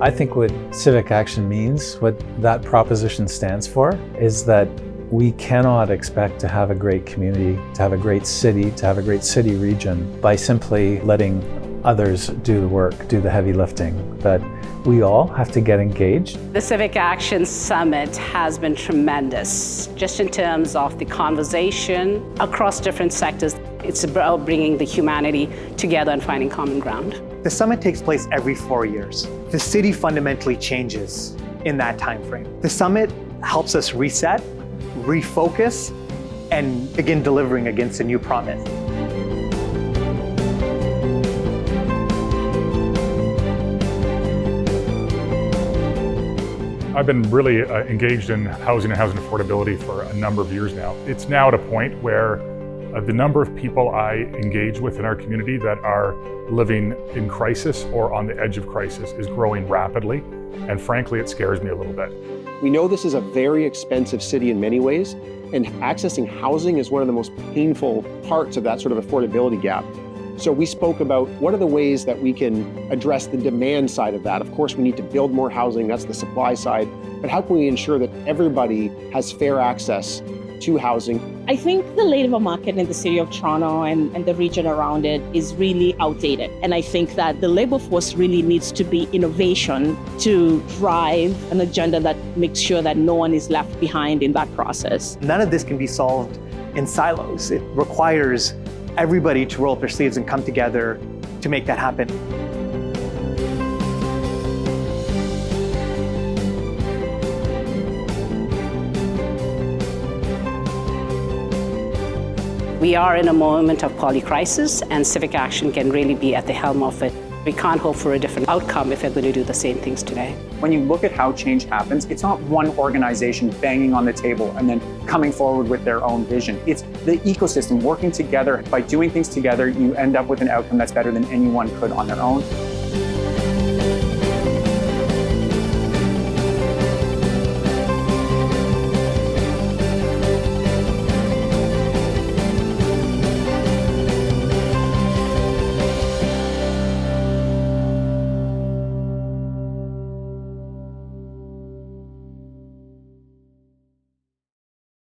I think what civic action means, what that proposition stands for, is that we cannot expect to have a great community, to have a great city, to have a great city region by simply letting others do the work, do the heavy lifting. That we all have to get engaged. The Civic Action Summit has been tremendous, just in terms of the conversation across different sectors. It's about bringing the humanity together and finding common ground. The summit takes place every 4 years. The city fundamentally changes in that time frame. The summit helps us reset, refocus, and begin delivering against a new promise. I've been really engaged in housing and housing affordability for a number of years now. It's now at a point where the number of people I engage with in our community that are living in crisis or on the edge of crisis is growing rapidly, and frankly, it scares me a little bit. We know this is a very expensive city in many ways, and accessing housing is one of the most painful parts of that sort of affordability gap. So we spoke about what are the ways that we can address the demand side of that. Of course, we need to build more housing, that's the supply side, but how can we ensure that everybody has fair access to housing? I think the labor market in the city of Toronto and the region around it is really outdated. And I think that the labor force really needs to be innovation to drive an agenda that makes sure that no one is left behind in that process. None of this can be solved in silos. It requires everybody to roll up their sleeves and come together to make that happen. We are in a moment of polycrisis, and civic action can really be at the helm of it. We can't hope for a different outcome if we're going to do the same things today. When you look at how change happens, it's not one organization banging on the table and then coming forward with their own vision. It's the ecosystem working together. By doing things together, you end up with an outcome that's better than anyone could on their own.